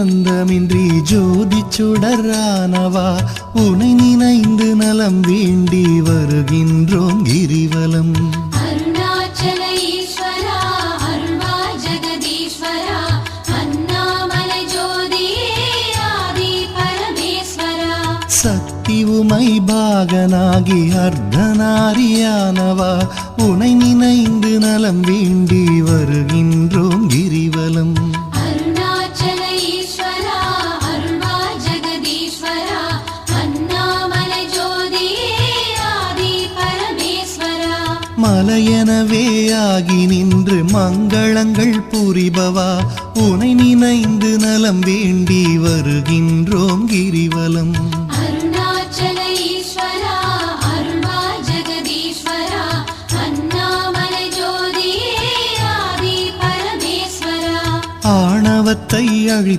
அந்தமின்றி ஜோதி சுடரானவா உனை நினைந்து நலம் வேண்டி வருகின்றோம் கிரிவலம். அருணாச்சல ஈஸ்வரா அருள்வாய் ஜெகதீஸ்வரா அண்ணாமலை ஜோதியே ஆதி பரமேஸ்வரா. சக்தி உமை பாகனாகி அர்த்தநாரியானவா உனை நினைந்து நலம் வேண்டி வருகின்றோம் கிரிவலம். அருணாச்சல ஈஸ்வரா அருள்வாய் ஜெகதீஸ்வரா அண்ணாமலை ஜோதியே ஆதி பரமேஸ்வரா. மலையெனவே ஆகி நின்று மங்களங்கள் புரிபவா உனை நினைந்து நலம் வேண்டி வருகின்றோம் கிரிவலம். அருணாச்சல ஈஸ்வரா அருள்வாய் ஜெகதீஸ்வரா அண்ணாமலை ஜோதியே ஆதி பரமேஸ்வரா. ஆணவத்தை அழி